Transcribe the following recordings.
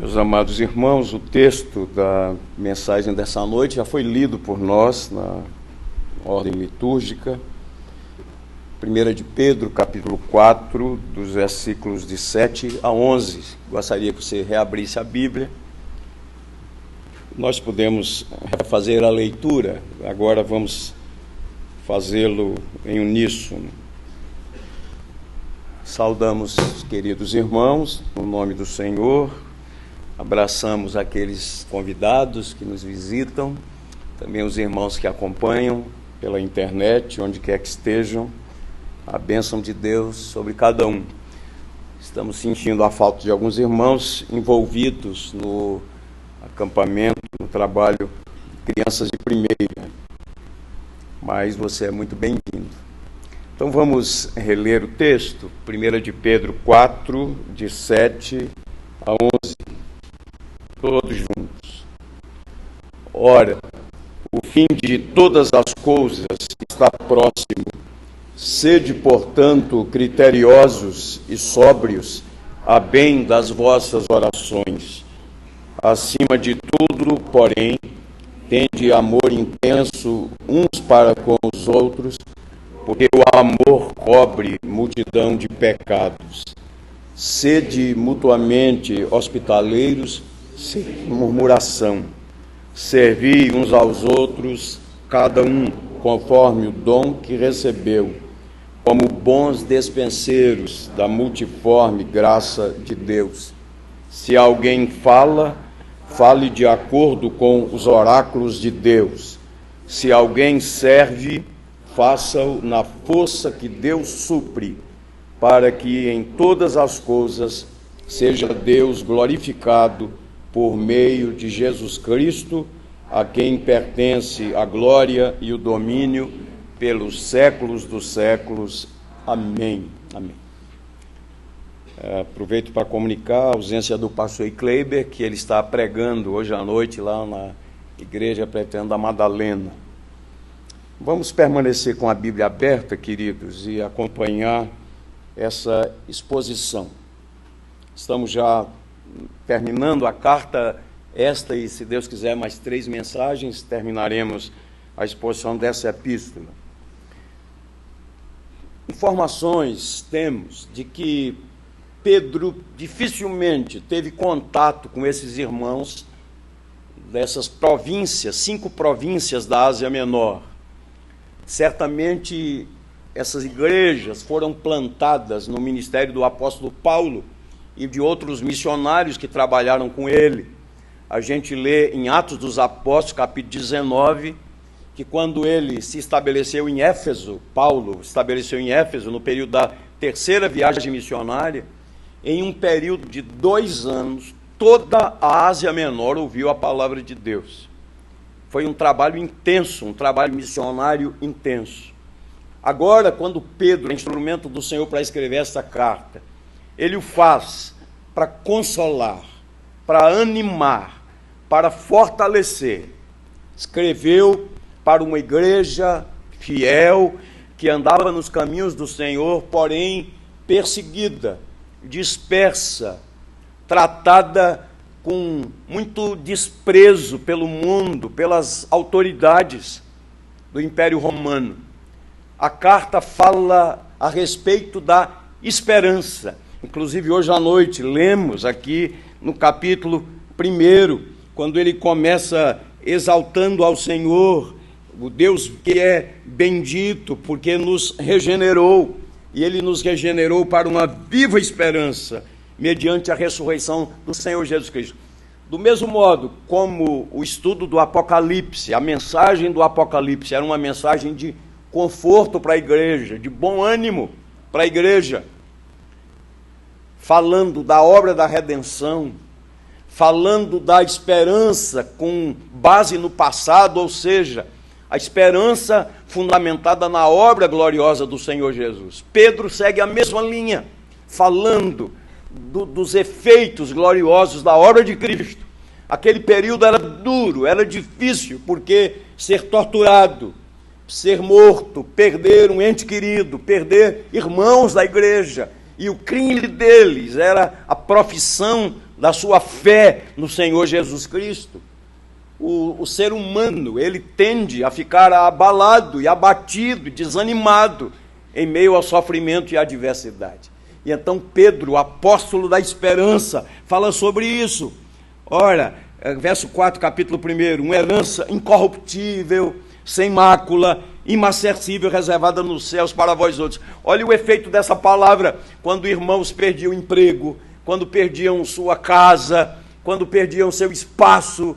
Meus amados irmãos, o texto da mensagem dessa noite já foi lido por nós na ordem litúrgica. 1 de Pedro, capítulo 4, dos versículos de 7 a 11. Gostaria que você reabrisse a Bíblia. Nós podemos fazer a leitura, agora vamos fazê-lo em uníssono. Saudamos os queridos irmãos, no nome do Senhor. Abraçamos aqueles convidados que nos visitam, também os irmãos que acompanham pela internet, onde quer que estejam. A bênção de Deus sobre cada um. Estamos sentindo a falta de alguns irmãos envolvidos no acampamento, no trabalho de crianças de primeira. Mas você é muito bem-vindo. Então vamos reler o texto, 1 de Pedro 4, de 7 a 11. Todos juntos. Ora, o fim de todas as coisas está próximo. Sede, portanto, criteriosos e sóbrios, a bem das vossas orações. Acima de tudo, porém, tende amor intenso uns para com os outros, porque o amor cobre multidão de pecados. Sede mutuamente hospitaleiros, sem murmuração. Servi uns aos outros, cada um conforme o dom que recebeu, como bons despenseiros da multiforme graça de Deus. Se alguém fala, fale de acordo com os oráculos de Deus. Se alguém serve, faça-o na força que Deus supre, para que em todas as coisas seja Deus glorificado por meio de Jesus Cristo, a quem pertence a glória e o domínio pelos séculos dos séculos. Amém. Amém. Aproveito para comunicar a ausência do pastor Kleiber, que ele está pregando hoje à noite lá na Igreja Pretendo da Madalena. Vamos permanecer com a Bíblia aberta, queridos, e acompanhar essa exposição. Estamos já terminando a carta esta e, se Deus quiser, mais 3 mensagens, terminaremos a exposição dessa epístola. Informações temos de que Pedro dificilmente teve contato com esses irmãos dessas províncias, 5 províncias da Ásia Menor. Certamente essas igrejas foram plantadas no ministério do apóstolo Paulo e de outros missionários que trabalharam com ele. A gente lê em Atos dos Apóstolos, capítulo 19, que quando ele se estabeleceu em Éfeso, Paulo estabeleceu em Éfeso, no período da 3ª viagem missionária, em um período de 2 anos, toda a Ásia Menor ouviu a palavra de Deus. Foi um trabalho intenso, um trabalho missionário intenso. Agora, quando Pedro é instrumento do Senhor para escrever essa carta, ele o faz para consolar, para animar, para fortalecer. Escreveu para uma igreja fiel, que andava nos caminhos do Senhor, porém perseguida, dispersa, tratada com muito desprezo pelo mundo, pelas autoridades do Império Romano. A carta fala a respeito da esperança. Inclusive, hoje à noite, lemos aqui no capítulo 1, quando ele começa exaltando ao Senhor, o Deus que é bendito, porque nos regenerou, e ele nos regenerou para uma viva esperança, mediante a ressurreição do Senhor Jesus Cristo. Do mesmo modo como o estudo do Apocalipse, a mensagem do Apocalipse era uma mensagem de conforto para a igreja, de bom ânimo para a igreja, falando da obra da redenção, falando da esperança com base no passado, ou seja, a esperança fundamentada na obra gloriosa do Senhor Jesus. Pedro segue a mesma linha, falando dos efeitos gloriosos da obra de Cristo. Aquele período era duro, era difícil, porque ser torturado, ser morto, perder um ente querido, perder irmãos da igreja, e o crime deles era a profissão da sua fé no Senhor Jesus Cristo. O ser humano, ele tende a ficar abalado e abatido, desanimado em meio ao sofrimento e à adversidade. E então Pedro, o apóstolo da esperança, fala sobre isso. Ora, verso 4, capítulo 1, uma herança incorruptível, sem mácula, imacessível, reservada nos céus para vós outros. Olha o efeito dessa palavra, quando irmãos perdiam emprego, quando perdiam sua casa, quando perdiam seu espaço,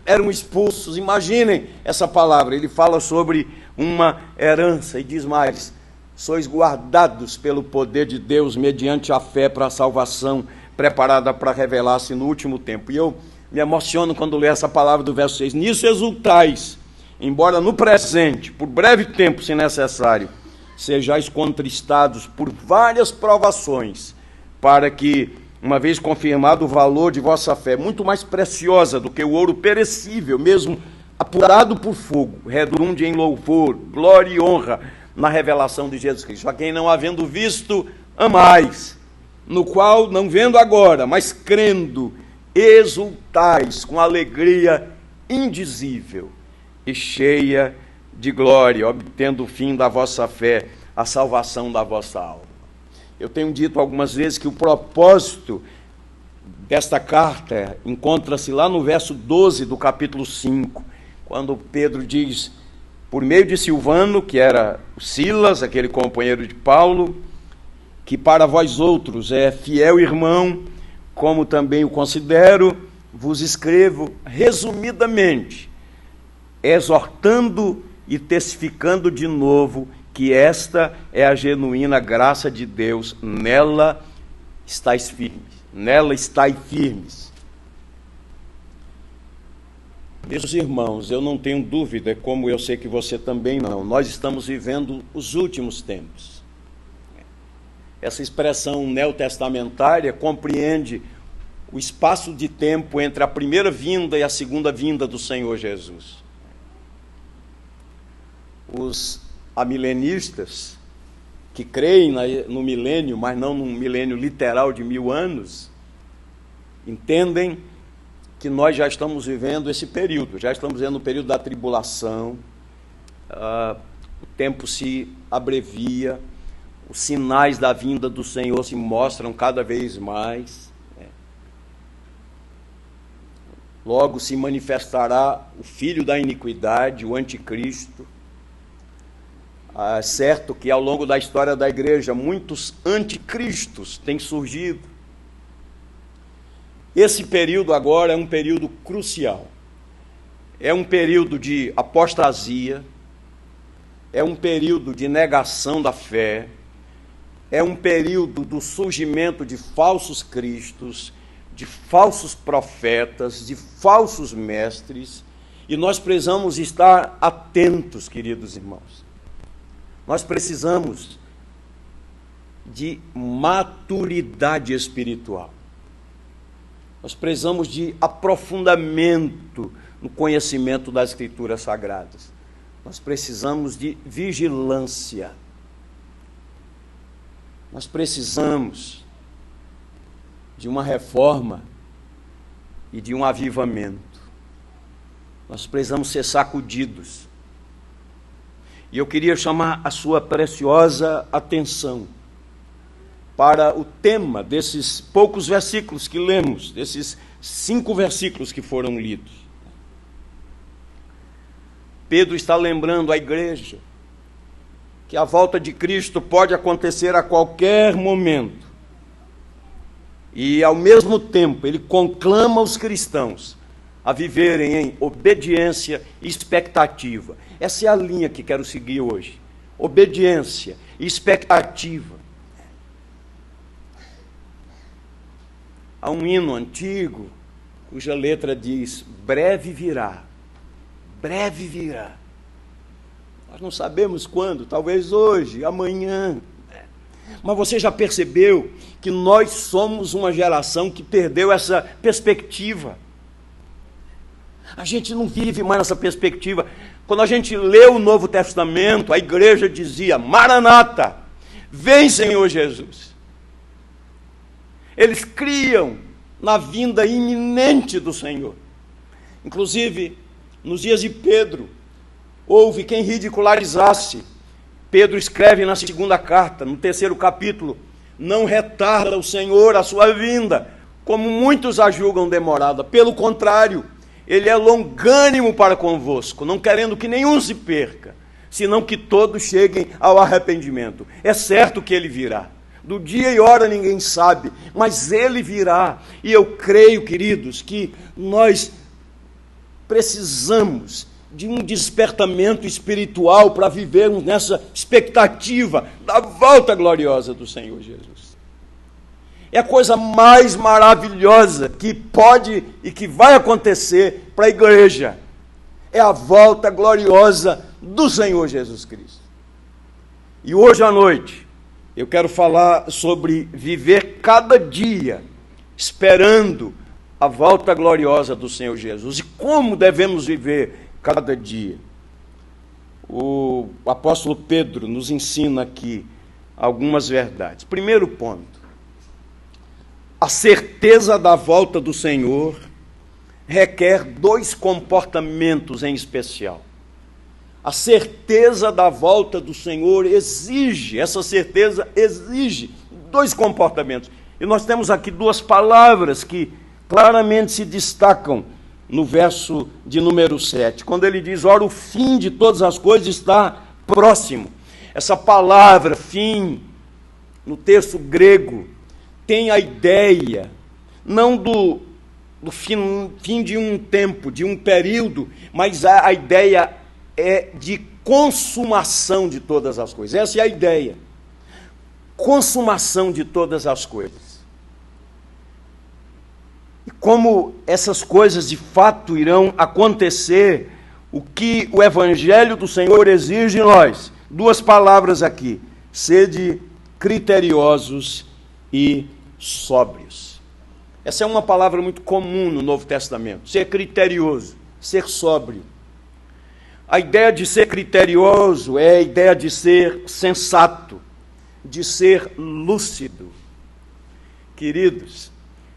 eram expulsos. Imaginem essa palavra, ele fala sobre uma herança e diz mais: sois guardados pelo poder de Deus mediante a fé para a salvação preparada para revelar-se no último tempo. E eu me emociono quando leio essa palavra do verso 6. Nisso exultais, embora no presente, por breve tempo, se necessário, sejais contristados por várias provações, para que, uma vez confirmado o valor de vossa fé, muito mais preciosa do que o ouro perecível, mesmo apurado por fogo, redunde em louvor, glória e honra na revelação de Jesus Cristo. A quem não havendo visto, amais, no qual, não vendo agora, mas crendo, exultais com alegria indizível e cheia de glória, obtendo o fim da vossa fé, a salvação da vossa alma. Eu tenho dito algumas vezes que o propósito desta carta encontra-se lá no verso 12 do capítulo 5, quando Pedro diz, por meio de Silvano, que era Silas, aquele companheiro de Paulo, que para vós outros é fiel irmão, como também o considero, vos escrevo resumidamente, exortando e testificando de novo que esta é a genuína graça de Deus, nela estáis firmes. Meus irmãos, eu não tenho dúvida, como eu sei que você também não, nós estamos vivendo os últimos tempos. Essa expressão neotestamentária compreende o espaço de tempo entre a primeira vinda e a segunda vinda do Senhor Jesus. Os amilenistas, que creem no milênio, mas não num milênio literal de 1000 anos, entendem que nós já estamos vivendo esse período, já estamos vivendo o período da tribulação, o tempo se abrevia, os sinais da vinda do Senhor se mostram cada vez mais. Logo se manifestará o filho da iniquidade, o anticristo. É certo que ao longo da história da igreja, muitos anticristos têm surgido. Esse período agora é um período crucial. É um período de apostasia, é um período de negação da fé, é um período do surgimento de falsos cristos, de falsos profetas, de falsos mestres, e nós precisamos estar atentos, queridos irmãos. Nós precisamos de maturidade espiritual. Nós precisamos de aprofundamento no conhecimento das Escrituras Sagradas. Nós precisamos de vigilância. Nós precisamos de uma reforma e de um avivamento. Nós precisamos ser sacudidos. E eu queria chamar a sua preciosa atenção para o tema desses poucos versículos que lemos, desses 5 versículos que foram lidos. Pedro está lembrando à igreja que a volta de Cristo pode acontecer a qualquer momento. E, ao mesmo tempo, ele conclama os cristãos a viverem em obediência e expectativa. Essa é a linha que quero seguir hoje. Obediência e expectativa. Há um hino antigo, cuja letra diz, breve virá, breve virá. Nós não sabemos quando, talvez hoje, amanhã. Mas você já percebeu que nós somos uma geração que perdeu essa perspectiva? A gente não vive mais nessa perspectiva. Quando a gente lê o Novo Testamento, a igreja dizia, Maranata, vem Senhor Jesus. Eles criam na vinda iminente do Senhor. Inclusive, nos dias de Pedro, houve quem ridicularizasse. Pedro escreve na segunda carta, no 3º capítulo: não retarda o Senhor a sua vinda, como muitos a julgam demorada. Pelo contrário, ele é longânimo para convosco, não querendo que nenhum se perca, senão que todos cheguem ao arrependimento. É certo que ele virá. Do dia e hora ninguém sabe, mas ele virá. E eu creio, queridos, que nós precisamos de um despertamento espiritual para vivermos nessa expectativa da volta gloriosa do Senhor Jesus. É a coisa mais maravilhosa que pode e que vai acontecer para a igreja. É a volta gloriosa do Senhor Jesus Cristo. E hoje à noite eu quero falar sobre viver cada dia esperando a volta gloriosa do Senhor Jesus. E como devemos viver cada dia. O apóstolo Pedro nos ensina aqui algumas verdades. Primeiro ponto: a certeza da volta do Senhor requer 2 comportamentos em especial. A certeza da volta do Senhor essa certeza exige 2 comportamentos. E nós temos aqui 2 palavras que claramente se destacam no verso de número 7, quando ele diz: ora, o fim de todas as coisas está próximo. Essa palavra fim, no texto grego, tem a ideia, não do fim de um tempo, de um período, mas a ideia é de consumação de todas as coisas. Essa é a ideia. Consumação de todas as coisas. E como essas coisas de fato irão acontecer, o que o Evangelho do Senhor exige de nós? 2 palavras aqui: sede criteriosos e sóbrios. Essa é uma palavra muito comum no Novo Testamento. Ser criterioso, ser sóbrio. A ideia de ser criterioso é a ideia de ser sensato, de ser lúcido. Queridos,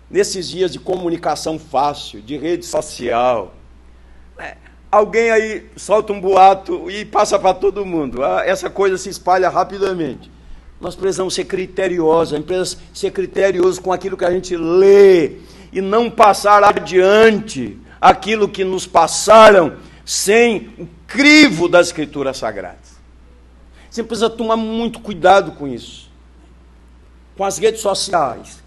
nesses dias de comunicação fácil, de rede social, alguém aí solta um boato e passa para todo mundo. Essa coisa se espalha rapidamente. Nós precisamos ser criteriosos, precisamos ser criteriosos com aquilo que a gente lê e não passar adiante aquilo que nos passaram sem o crivo das Escrituras Sagradas. Você precisa tomar muito cuidado com isso. Com as redes sociais,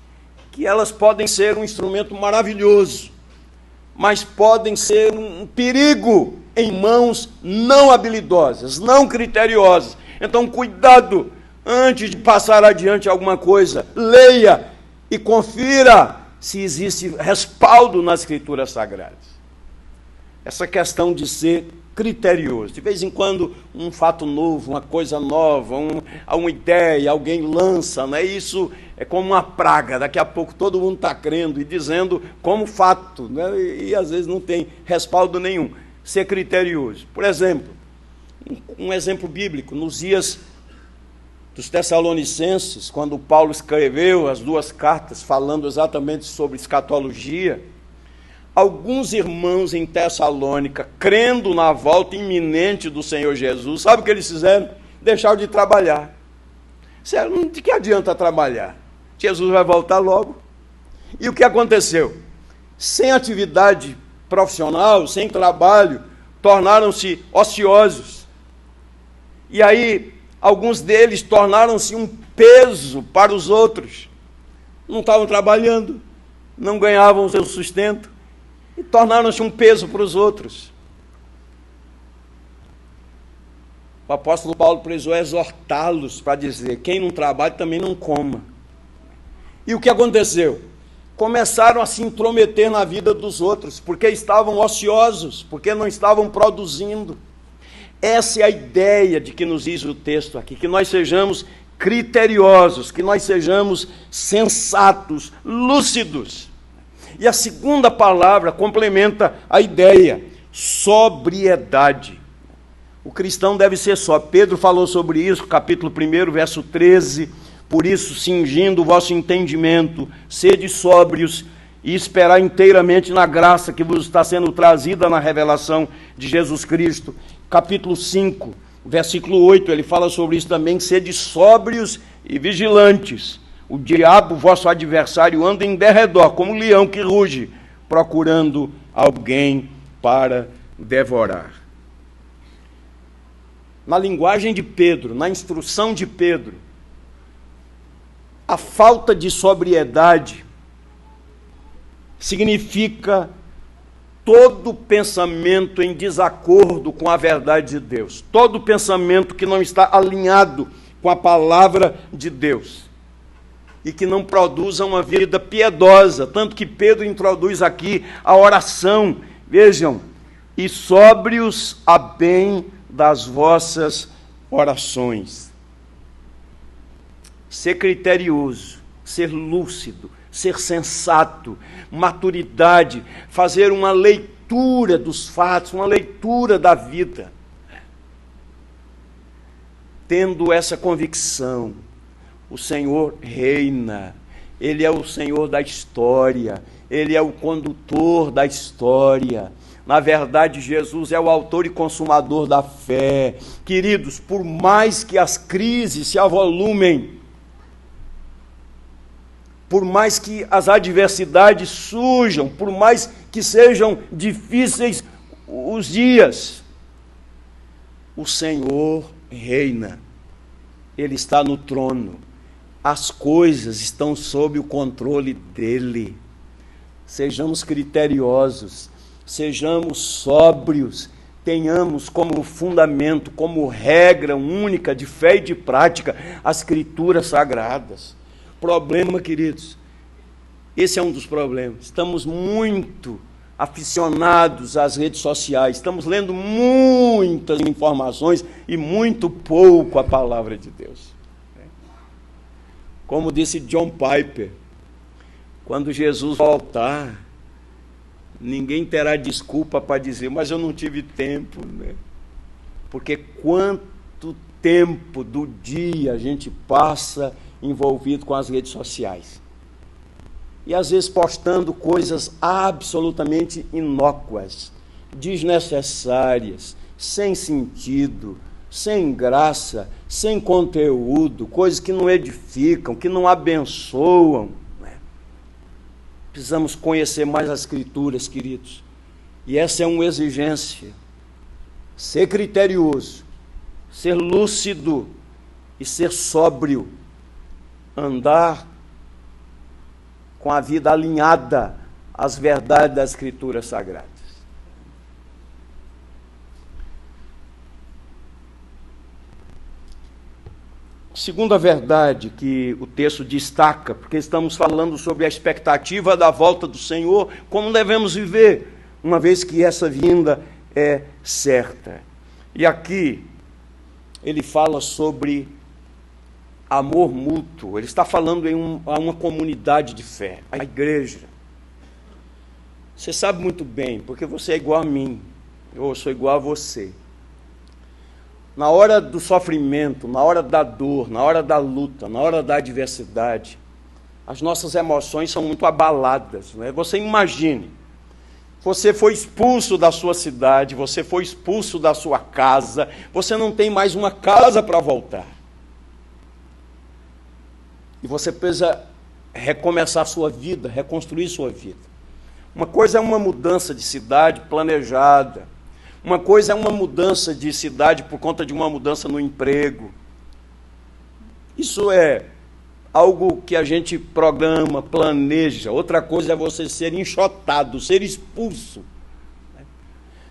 que elas podem ser um instrumento maravilhoso, mas podem ser um perigo em mãos não habilidosas, não criteriosas. Então, cuidado antes de passar adiante alguma coisa. Leia e confira se existe respaldo nas Escrituras Sagradas. Essa questão de ser criterioso. De vez em quando, um fato novo, uma coisa nova, uma ideia, alguém lança, né? Isso é como uma praga. Daqui a pouco todo mundo está crendo e dizendo como fato, né? E às vezes não tem respaldo nenhum. Ser criterioso. Por exemplo, um exemplo bíblico, nos dias dos Tessalonicenses, quando Paulo escreveu as 2 cartas falando exatamente sobre escatologia, alguns irmãos em Tessalônica, crendo na volta iminente do Senhor Jesus, sabe o que eles fizeram? Deixaram de trabalhar. Sério, de que adianta trabalhar? Jesus vai voltar logo. E o que aconteceu? Sem atividade profissional, sem trabalho, tornaram-se ociosos. E aí, alguns deles tornaram-se um peso para os outros. Não estavam trabalhando, não ganhavam o seu sustento, e tornaram-se um peso para os outros. O apóstolo Paulo precisou exortá-los para dizer: quem não trabalha também não coma. E o que aconteceu? Começaram a se intrometer na vida dos outros, porque estavam ociosos, porque não estavam produzindo. Essa é a ideia de que nos diz o texto aqui, que nós sejamos criteriosos, que nós sejamos sensatos, lúcidos. E a segunda palavra complementa a ideia: sobriedade. O cristão deve ser sóbrio. Pedro falou sobre isso, capítulo 1, verso 13. Por isso, cingindo o vosso entendimento, sede sóbrios e esperar inteiramente na graça que vos está sendo trazida na revelação de Jesus Cristo. Capítulo 5, versículo 8, ele fala sobre isso também: sede sóbrios e vigilantes. O diabo, vosso adversário, anda em derredor, como um leão que ruge, procurando alguém para devorar. Na linguagem de Pedro, na instrução de Pedro, a falta de sobriedade significa todo pensamento em desacordo com a verdade de Deus, todo pensamento que não está alinhado com a palavra de Deus e que não produza uma vida piedosa, tanto que Pedro introduz aqui a oração, vejam, e sóbrios a bem das vossas orações. Ser criterioso, ser lúcido, ser sensato, maturidade, fazer uma leitura dos fatos, uma leitura da vida. Tendo essa convicção, o Senhor reina, Ele é o Senhor da história, Ele é o condutor da história. Na verdade, Jesus é o autor e consumador da fé. Queridos, por mais que as crises se avolumem, por mais que as adversidades surjam, por mais que sejam difíceis os dias, o Senhor reina. Ele está no trono. As coisas estão sob o controle dele. Sejamos criteriosos, sejamos sóbrios, tenhamos como fundamento, como regra única de fé e de prática, as Escrituras Sagradas. Problema, queridos, esse é um dos problemas. Estamos muito aficionados às redes sociais, estamos lendo muitas informações e muito pouco a palavra de Deus. Como disse John Piper, quando Jesus voltar, ninguém terá desculpa para dizer, mas eu não tive tempo, né? Porque quanto tempo do dia a gente passa envolvido com as redes sociais. E às vezes postando coisas absolutamente inócuas, desnecessárias, sem sentido, sem graça, sem conteúdo, coisas que não edificam, que não abençoam. Precisamos conhecer mais as Escrituras, queridos. E essa é uma exigência. Ser criterioso, ser lúcido e ser sóbrio. Andar com a vida alinhada às verdades das Escrituras Sagradas. Segunda verdade que o texto destaca, porque estamos falando sobre a expectativa da volta do Senhor, como devemos viver, uma vez que essa vinda é certa. E aqui ele fala sobre amor mútuo. Ele está falando a uma comunidade de fé, a igreja. Você sabe muito bem, porque você é igual a mim, eu sou igual a você. Na hora do sofrimento, na hora da dor, na hora da luta, na hora da adversidade, as nossas emoções são muito abaladas, né? Você imagine, você foi expulso da sua cidade, você foi expulso da sua casa, você não tem mais uma casa para voltar. E você precisa recomeçar sua vida, reconstruir sua vida. Uma coisa é uma mudança de cidade planejada. Uma coisa é uma mudança de cidade por conta de uma mudança no emprego. Isso é algo que a gente programa, planeja. Outra coisa é você ser enxotado, ser expulso.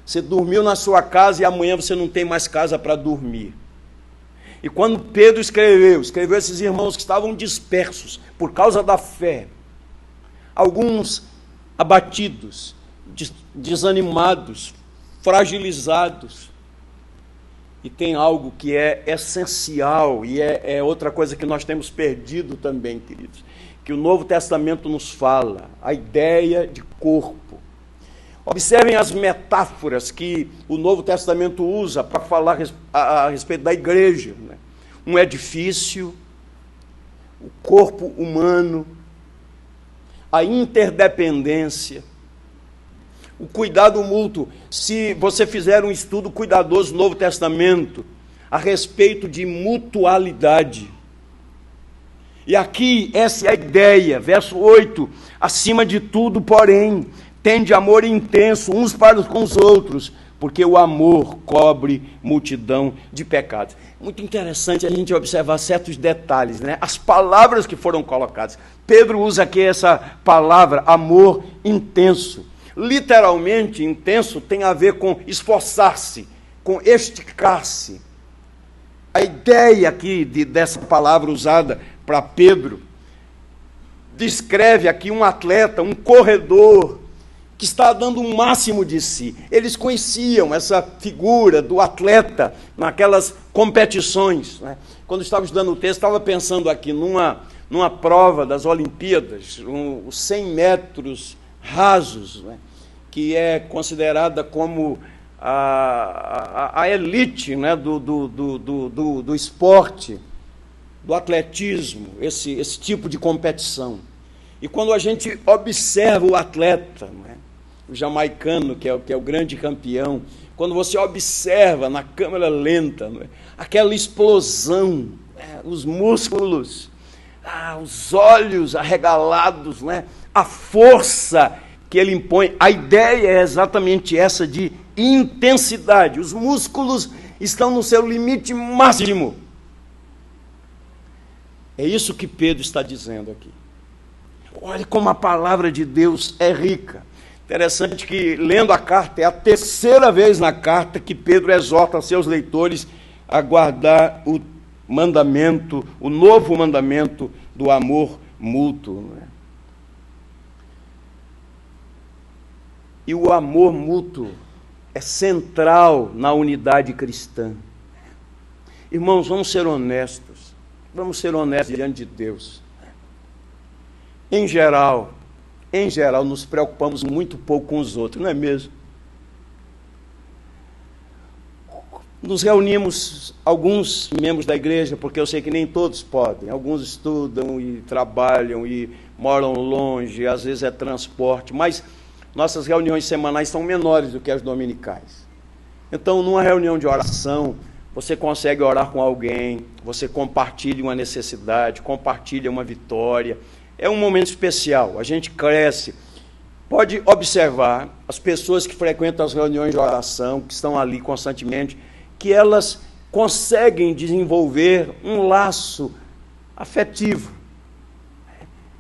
Você dormiu na sua casa e amanhã você não tem mais casa para dormir. E quando Pedro escreveu esses irmãos que estavam dispersos por causa da fé, alguns abatidos, desanimados, fragilizados. E tem algo que é essencial, e é outra coisa que nós temos perdido também, queridos, que o Novo Testamento nos fala, a ideia de corpo. Observem as metáforas que o Novo Testamento usa para falar a respeito da igreja, né? Um edifício, o corpo humano, a interdependência, o cuidado mútuo. Se você fizer um estudo cuidadoso do Novo Testamento a respeito de mutualidade, e aqui essa é a ideia, verso 8, acima de tudo, porém, tende amor intenso uns para com os outros, porque o amor cobre multidão de pecados. Muito interessante a gente observar certos detalhes, né? As palavras que foram colocadas. Pedro usa aqui essa palavra, amor intenso. Literalmente, intenso tem a ver com esforçar-se, com esticar-se. A ideia aqui dessa palavra usada para Pedro descreve aqui um atleta, um corredor, que está dando o máximo de si. Eles conheciam essa figura do atleta naquelas competições, né? Quando estava estudando o texto, estava pensando aqui numa prova das Olimpíadas, os 100 metros rasos, né? Que é considerada como a elite, né? do esporte, do atletismo, esse tipo de competição. E quando a gente observa o atleta, né? O jamaicano, que é o grande campeão, quando você observa na câmera lenta, né? Aquela explosão, né? Os músculos, os olhos arregalados, né? A força que ele impõe, a ideia é exatamente essa de intensidade. Os músculos estão no seu limite máximo. É isso que Pedro está dizendo aqui. Olha como a palavra de Deus é rica. Interessante que, lendo a carta, é a terceira vez na carta que Pedro exorta seus leitores a guardar o mandamento, o novo mandamento do amor mútuo. E o amor mútuo é central na unidade cristã. Irmãos, vamos ser honestos. Vamos ser honestos diante de Deus. Em geral, nos preocupamos muito pouco com os outros, não é mesmo? Nos reunimos alguns membros da igreja, porque eu sei que nem todos podem. Alguns estudam e trabalham e moram longe, às vezes é transporte, mas nossas reuniões semanais são menores do que as dominicais. Então, numa reunião de oração, você consegue orar com alguém, você compartilha uma necessidade, compartilha uma vitória. É um momento especial, a gente cresce. Pode observar as pessoas que frequentam as reuniões de oração, que estão ali constantemente, que elas conseguem desenvolver um laço afetivo.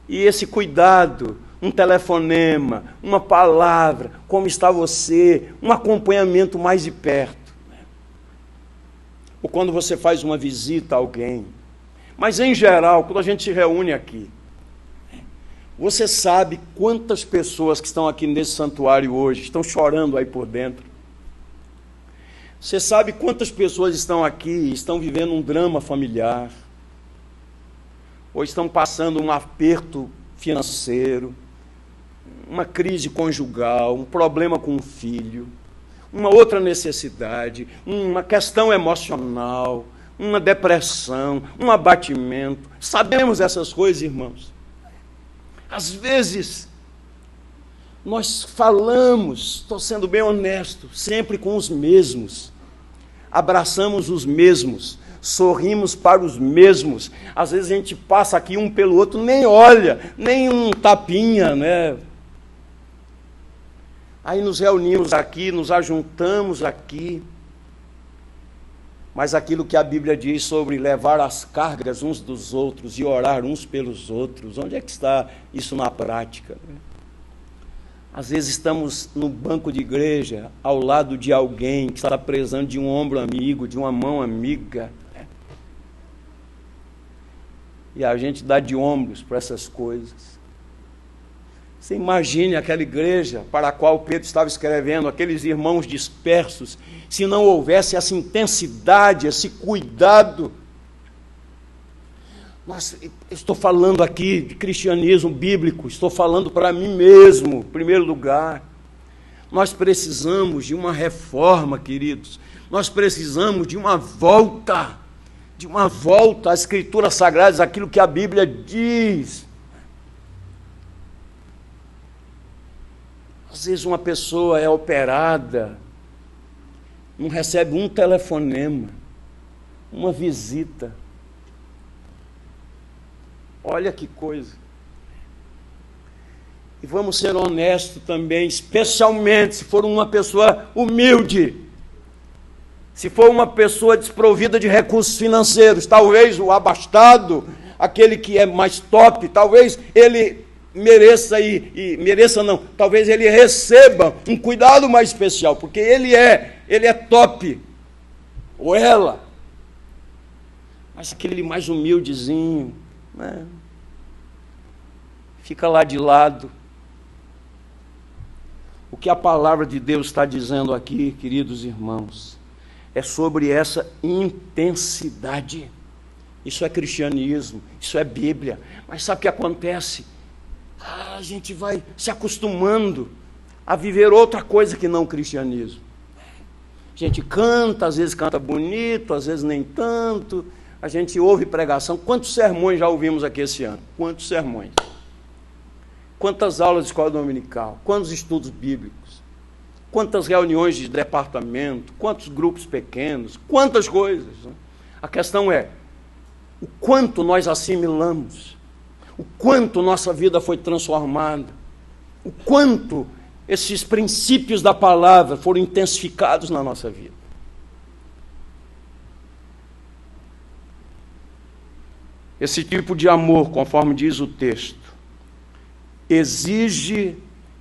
E esse cuidado, um telefonema, uma palavra, como está você, um acompanhamento mais de perto. Ou quando você faz uma visita a alguém. Mas, em geral, quando a gente se reúne aqui, você sabe quantas pessoas que estão aqui nesse santuário hoje estão chorando aí por dentro? Você sabe quantas pessoas estão aqui e estão vivendo um drama familiar? Ou estão passando um aperto financeiro, uma crise conjugal, um problema com um filho, uma outra necessidade, uma questão emocional, uma depressão, um abatimento. Sabemos essas coisas, irmãos. Às vezes, nós falamos, estou sendo bem honesto, sempre com os mesmos. Abraçamos os mesmos, sorrimos para os mesmos. Às vezes a gente passa aqui um pelo outro, nem olha, nem um tapinha, né? Aí nos reunimos aqui, nos ajuntamos aqui. Mas aquilo que a Bíblia diz sobre levar as cargas uns dos outros e orar uns pelos outros, onde é que está isso na prática? Às vezes estamos no banco de igreja, ao lado de alguém que está precisando de um ombro amigo, de uma mão amiga. E a gente dá de ombros para essas coisas. Você imagine aquela igreja para a qual Pedro estava escrevendo, aqueles irmãos dispersos, se não houvesse essa intensidade, esse cuidado. Estou falando aqui de cristianismo bíblico, estou falando para mim mesmo, em primeiro lugar. Nós precisamos de uma reforma, queridos. Nós precisamos de uma volta às Escrituras Sagradas, aquilo que a Bíblia diz. Às vezes uma pessoa é operada, não recebe um telefonema, uma visita. Olha que coisa. E vamos ser honestos também, especialmente se for uma pessoa humilde, se for uma pessoa desprovida de recursos financeiros, talvez o abastado, aquele que é mais top, talvez ele talvez ele receba um cuidado mais especial, porque ele é top, ou ela. Mas aquele mais humildezinho, né, fica lá de lado. O que a palavra de Deus está dizendo aqui, queridos irmãos, é sobre essa intensidade. Isso é cristianismo, isso é Bíblia. Mas sabe o que acontece? A gente vai se acostumando a viver outra coisa que não o cristianismo. A gente canta, às vezes canta bonito, às vezes nem tanto. A gente ouve pregação. Quantos sermões já ouvimos aqui esse ano? Quantos sermões? Quantas aulas de escola dominical? Quantos estudos bíblicos? Quantas reuniões de departamento? Quantos grupos pequenos? Quantas coisas, né? A questão é o quanto nós assimilamos, o quanto nossa vida foi transformada, o quanto esses princípios da palavra foram intensificados na nossa vida. Esse tipo de amor, conforme diz o texto, exige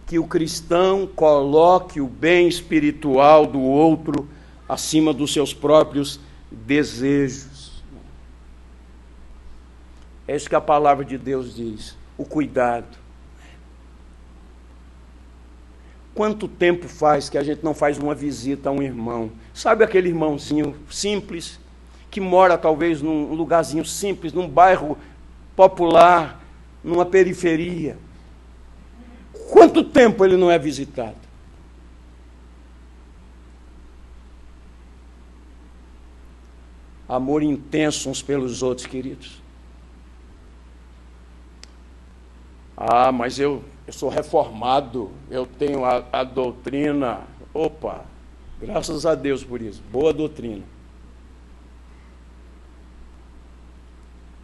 que o cristão coloque o bem espiritual do outro acima dos seus próprios desejos. É isso que a palavra de Deus diz, o cuidado. Quanto tempo faz que a gente não faz uma visita a um irmão? Sabe aquele irmãozinho simples, que mora talvez num lugarzinho simples, num bairro popular, numa periferia? Quanto tempo ele não é visitado? Amor intenso uns pelos outros, queridos. Ah, mas eu sou reformado, eu tenho a doutrina. Opa, graças a Deus por isso, boa doutrina.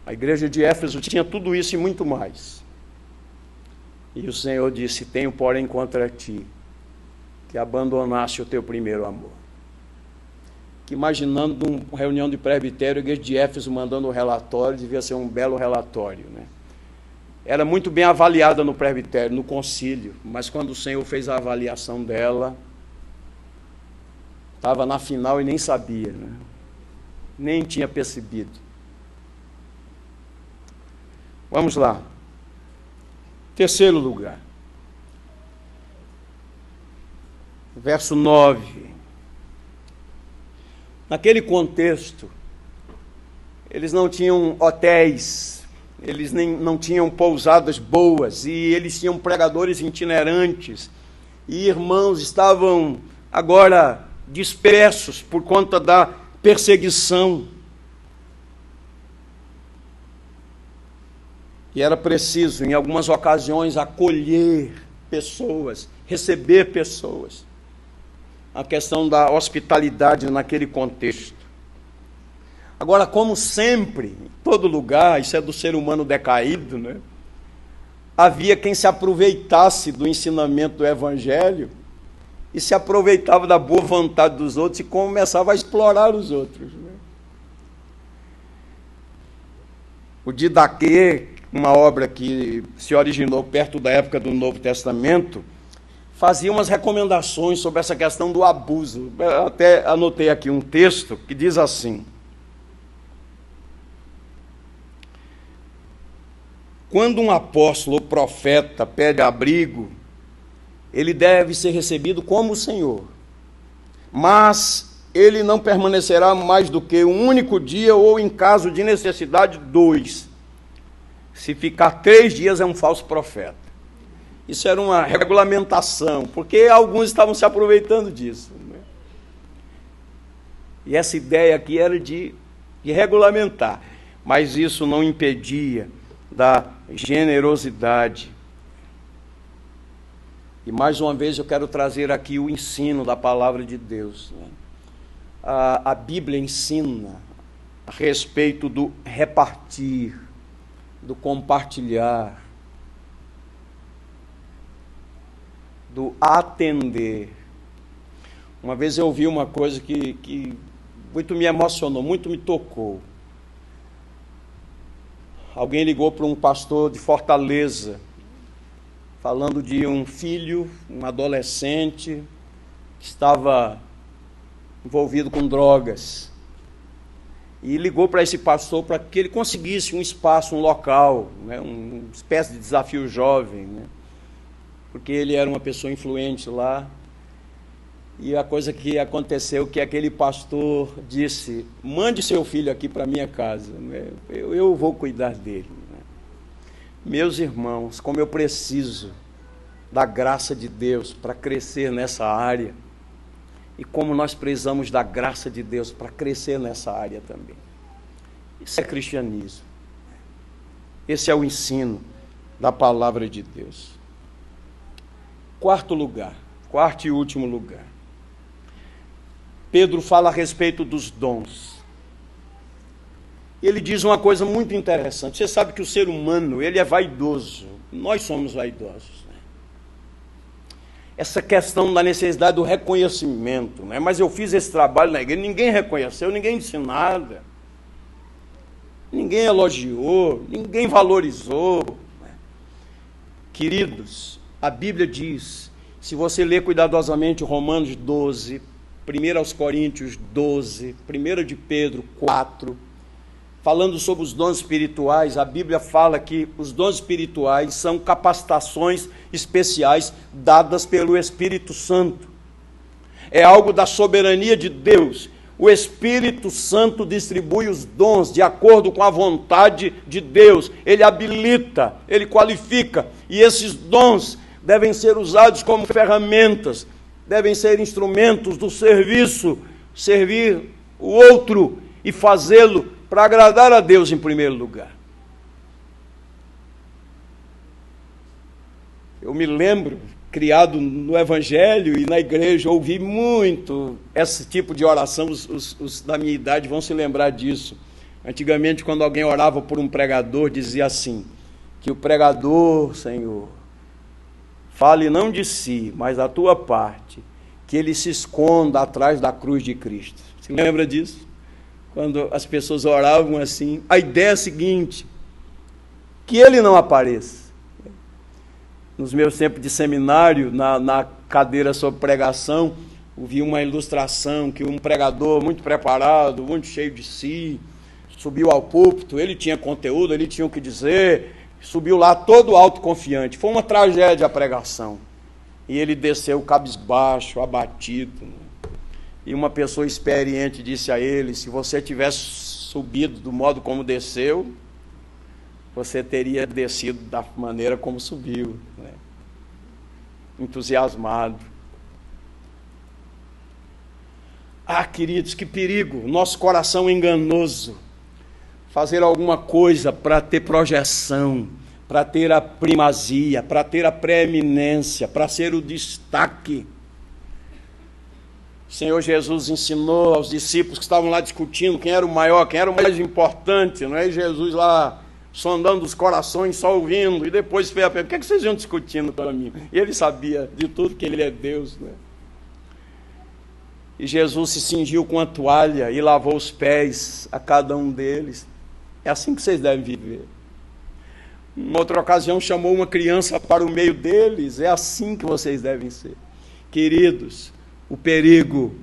A igreja de Éfeso tinha tudo isso e muito mais. E o Senhor disse: tenho, porém, contra ti, que abandonaste o teu primeiro amor. Que imaginando uma reunião de presbitério, a igreja de Éfeso mandando o relatório, devia ser um belo relatório, né? Era muito bem avaliada no presbitério, no concílio, mas quando o Senhor fez a avaliação dela, estava na final e nem sabia, né? Nem tinha percebido. Vamos lá. Terceiro lugar. Verso 9. Naquele contexto, eles não tinham hotéis, eles não tinham pousadas boas, e eles tinham pregadores itinerantes, e irmãos estavam agora dispersos por conta da perseguição. E era preciso, em algumas ocasiões, acolher pessoas, receber pessoas. A questão da hospitalidade naquele contexto. Agora, como sempre, em todo lugar, isso é do ser humano decaído, né? Havia quem se aproveitasse do ensinamento do Evangelho e se aproveitava da boa vontade dos outros e começava a explorar os outros, né? O Didaquê, uma obra que se originou perto da época do Novo Testamento, fazia umas recomendações sobre essa questão do abuso. Eu até anotei aqui um texto que diz assim: quando um apóstolo ou profeta pede abrigo, ele deve ser recebido como o Senhor, mas ele não permanecerá mais do que um único dia, ou em caso de necessidade, 2. Se ficar 3 dias é um falso profeta. Isso era uma regulamentação, porque alguns estavam se aproveitando disso, né? E essa ideia aqui era de regulamentar, mas isso não impedia da generosidade. E mais uma vez eu quero trazer aqui o ensino da palavra de Deus, né? A Bíblia ensina a respeito do repartir, do compartilhar, do atender. Uma vez eu ouvi uma coisa que muito me emocionou, muito me tocou. Alguém ligou para um pastor de Fortaleza, falando de um filho, um adolescente, que estava envolvido com drogas. E ligou para esse pastor para que ele conseguisse um espaço, um local, né, uma espécie de desafio jovem, né, porque ele era uma pessoa influente lá. E a coisa que aconteceu, que aquele pastor disse: mande seu filho aqui para minha casa, né, eu vou cuidar dele. Né. Meus irmãos, como eu preciso da graça de Deus para crescer nessa área, e como nós precisamos da graça de Deus para crescer nessa área também. Isso é cristianismo. Esse é o ensino da palavra de Deus. Quarto e último lugar. Pedro fala a respeito dos dons. Ele diz uma coisa muito interessante. Você sabe que o ser humano, ele é vaidoso. Nós somos vaidosos. Essa questão da necessidade do reconhecimento, né? Mas eu fiz esse trabalho na igreja, ninguém reconheceu, ninguém disse nada, ninguém elogiou, ninguém valorizou. Queridos, a Bíblia diz, se você ler cuidadosamente Romanos 12, 1 aos Coríntios 12, 1 de Pedro 4, falando sobre os dons espirituais, a Bíblia fala que os dons espirituais são capacitações especiais dadas pelo Espírito Santo. É algo da soberania de Deus. O Espírito Santo distribui os dons de acordo com a vontade de Deus. Ele habilita, ele qualifica. E esses dons devem ser usados como ferramentas, devem ser instrumentos do serviço, servir o outro e fazê-lo para agradar a Deus em primeiro lugar. Eu me lembro, criado no Evangelho e na igreja, ouvi muito esse tipo de oração. Os da minha idade vão se lembrar disso. Antigamente, quando alguém orava por um pregador, dizia assim: que o pregador, Senhor, fale não de si, mas da tua parte, que ele se esconda atrás da cruz de Cristo. Você lembra disso? Quando as pessoas oravam assim, a ideia é a seguinte: que ele não apareça. Nos meus tempos de seminário, na cadeira sobre pregação, ouvi uma ilustração que um pregador muito preparado, muito cheio de si, subiu ao púlpito, ele tinha conteúdo, ele tinha o que dizer, subiu lá todo autoconfiante. Foi uma tragédia a pregação. E ele desceu cabisbaixo, abatido. E uma pessoa experiente disse a ele: se você tivesse subido do modo como desceu, você teria descido da maneira como subiu, né? Entusiasmado. Ah, queridos, que perigo, nosso coração enganoso, fazer alguma coisa para ter projeção, para ter a primazia, para ter a preeminência, para ser o destaque. O Senhor Jesus ensinou aos discípulos que estavam lá discutindo quem era o maior, quem era o mais importante, não é? E Jesus lá sondando os corações, só ouvindo, e depois fez a pergunta: o que vocês iam discutindo para mim? E ele sabia de tudo, que ele é Deus, né? E Jesus se cingiu com a toalha e lavou os pés a cada um deles. É assim que vocês devem viver. Em outra ocasião chamou uma criança para o meio deles. É assim que vocês devem ser. Queridos, o perigo,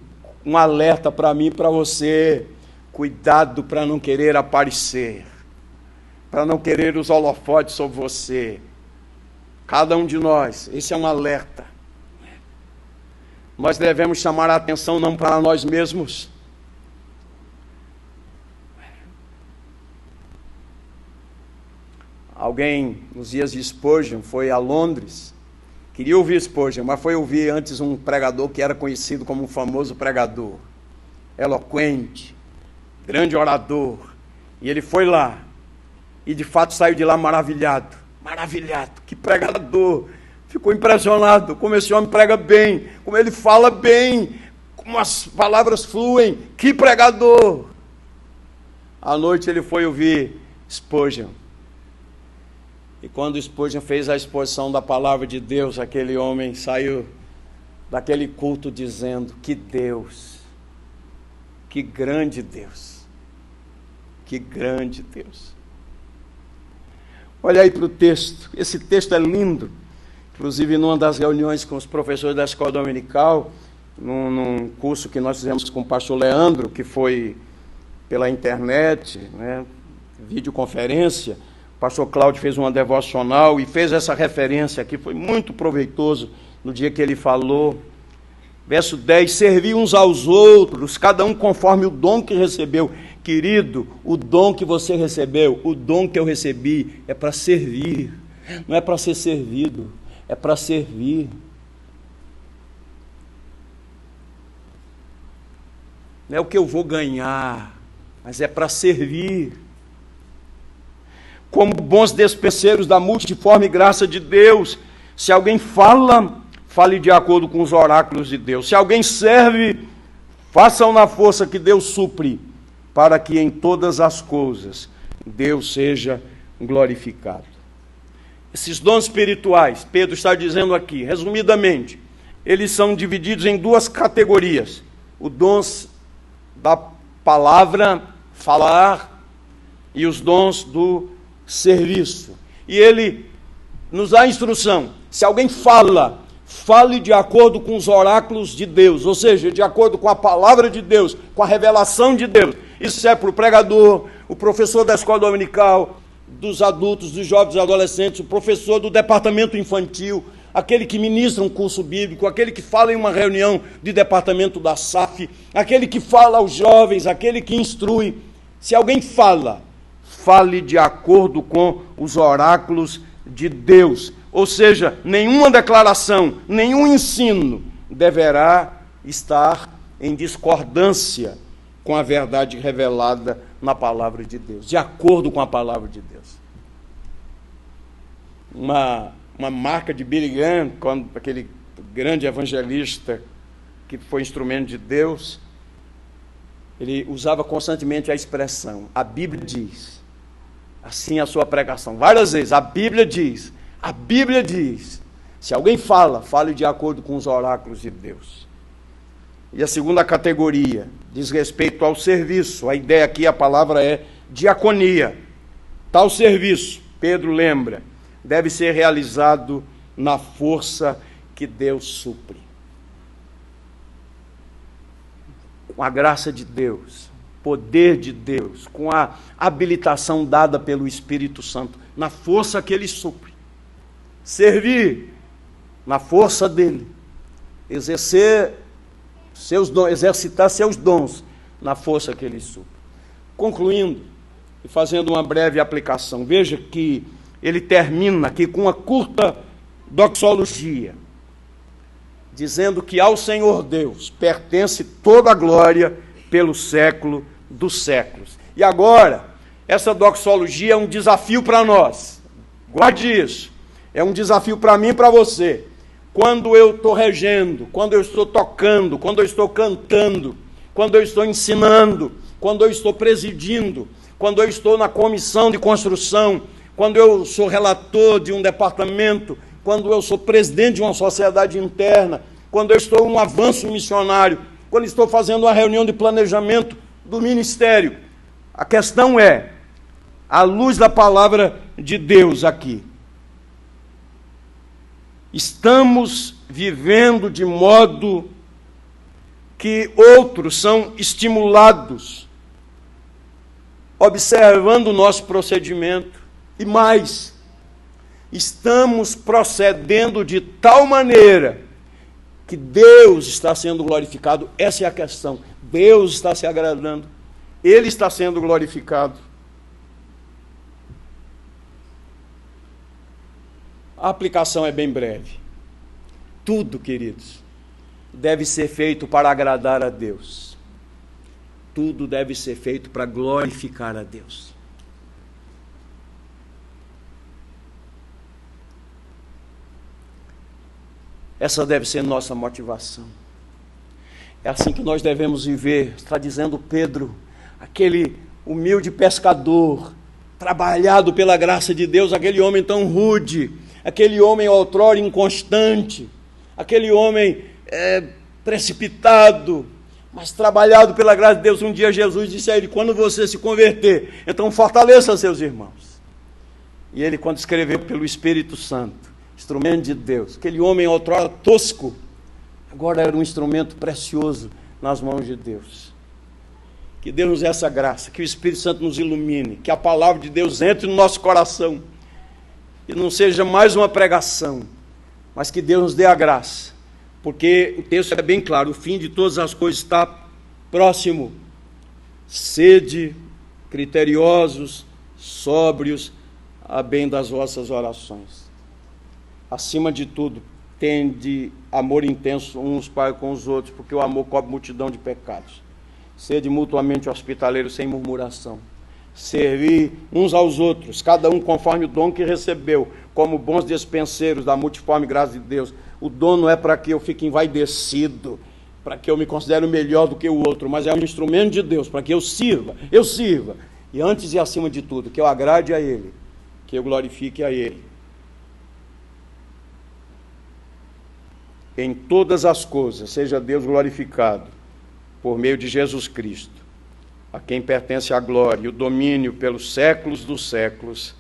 um alerta para mim e para você: cuidado para não querer aparecer, para não querer os holofotes sobre você. Cada um de nós, esse é um alerta. Nós devemos chamar a atenção não para nós mesmos. Alguém, nos dias de Spurgeon, foi a Londres. Queria ouvir Spurgeon, mas foi ouvir antes um pregador que era conhecido como um famoso pregador, eloquente, grande orador. E ele foi lá e de fato saiu de lá maravilhado. Maravilhado, que pregador! Ficou impressionado como esse homem prega bem, como ele fala bem, como as palavras fluem. Que pregador! À noite ele foi ouvir Spurgeon. E quando Spurgeon fez a exposição da palavra de Deus, aquele homem saiu daquele culto dizendo: que Deus, que grande Deus, que grande Deus. Olha aí para o texto, esse texto é lindo. Inclusive, numa das reuniões com os professores da escola dominical, num curso que nós fizemos com o pastor Leandro, que foi pela internet, né, videoconferência, o pastor Cláudio fez uma devocional e fez essa referência aqui, foi muito proveitoso no dia que ele falou. Verso 10, servir uns aos outros, cada um conforme o dom que recebeu. Querido, o dom que você recebeu, o dom que eu recebi é para servir, não é para ser servido, é para servir. Não é o que eu vou ganhar, mas é para servir. Como bons despenseiros da multiforme graça de Deus, se alguém fala, fale de acordo com os oráculos de Deus. Se alguém serve, façam na força que Deus supre, para que em todas as coisas Deus seja glorificado. Esses dons espirituais, Pedro está dizendo aqui, resumidamente, eles são divididos em duas categorias. Os dons da palavra, falar, e os dons do serviço. E ele nos dá a instrução: se alguém fala, fale de acordo com os oráculos de Deus, ou seja, de acordo com a palavra de Deus, com a revelação de Deus. Isso é para o pregador, o professor da escola dominical, dos adultos, dos jovens e adolescentes, o professor do departamento infantil, aquele que ministra um curso bíblico, aquele que fala em uma reunião de departamento da SAF, aquele que fala aos jovens, aquele que instrui. Se alguém fala, fale de acordo com os oráculos de Deus. Ou seja, nenhuma declaração, nenhum ensino deverá estar em discordância com a verdade revelada na palavra de Deus, de acordo com a palavra de Deus. Uma marca de Billy Graham, aquele grande evangelista que foi instrumento de Deus, ele usava constantemente a expressão: a Bíblia diz. Assim a sua pregação, várias vezes, a Bíblia diz. A Bíblia diz. Se alguém fala, fale de acordo com os oráculos de Deus. E a segunda categoria diz respeito ao serviço. A ideia aqui, a palavra é diaconia. Tal serviço, Pedro lembra, deve ser realizado na força que Deus supre. Com a graça de Deus, poder de Deus, com a habilitação dada pelo Espírito Santo, na força que Ele supre. Servir na força dEle. Exercitar seus dons na força que Ele supre. Concluindo e fazendo uma breve aplicação, veja que ele termina aqui com uma curta doxologia, dizendo que ao Senhor Deus pertence toda a glória pelo século dos séculos. E agora, essa doxologia é um desafio para nós. Guarde isso. É um desafio para mim e para você. Quando eu estou regendo, quando eu estou tocando, quando eu estou cantando, quando eu estou ensinando, quando eu estou presidindo, quando eu estou na comissão de construção, quando eu sou relator de um departamento, quando eu sou presidente de uma sociedade interna, quando eu estou em um avanço missionário, quando estou fazendo uma reunião de planejamento do ministério. A questão é, à luz da palavra de Deus aqui, estamos vivendo de modo que outros são estimulados, observando o nosso procedimento, e mais, estamos procedendo de tal maneira que Deus está sendo glorificado. Essa é a questão. Deus está se agradando, Ele está sendo glorificado. A aplicação é bem breve. Tudo, queridos, deve ser feito para agradar a Deus. Tudo deve ser feito para glorificar a Deus. Essa deve ser nossa motivação. É assim que nós devemos viver, está dizendo Pedro, aquele humilde pescador, trabalhado pela graça de Deus, aquele homem tão rude, aquele homem outrora inconstante, aquele homem precipitado, mas trabalhado pela graça de Deus. Um dia Jesus disse a ele: quando você se converter, então fortaleça seus irmãos. E ele, quando escreveu pelo Espírito Santo, instrumento de Deus, aquele homem outrora tosco, agora era um instrumento precioso nas mãos de Deus. Que Deus nos dê essa graça, que o Espírito Santo nos ilumine, que a palavra de Deus entre no nosso coração, e não seja mais uma pregação, mas que Deus nos dê a graça, porque o texto é bem claro: o fim de todas as coisas está próximo. Sede criteriosos, sóbrios, a bem das vossas orações. Acima de tudo, tende amor intenso uns para com os outros, porque o amor cobre multidão de pecados. Sede mutuamente hospitaleiros sem murmuração. Servir uns aos outros, cada um conforme o dom que recebeu, como bons despenseiros da multiforme graça de Deus. O dom não é para que eu fique envaidecido, para que eu me considere melhor do que o outro, mas é um instrumento de Deus, para que eu sirva. E antes e acima de tudo, que eu agrade a Ele, que eu glorifique a Ele. Em todas as coisas, seja Deus glorificado, por meio de Jesus Cristo, a quem pertence a glória e o domínio pelos séculos dos séculos.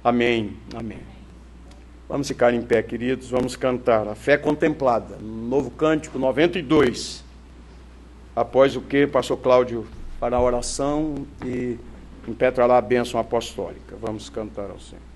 Amém. Amém. Vamos ficar em pé, queridos, vamos cantar a fé contemplada, novo cântico 92, após o que pastor Cláudio fará a oração e impetrará a bênção apostólica. Vamos cantar ao Senhor.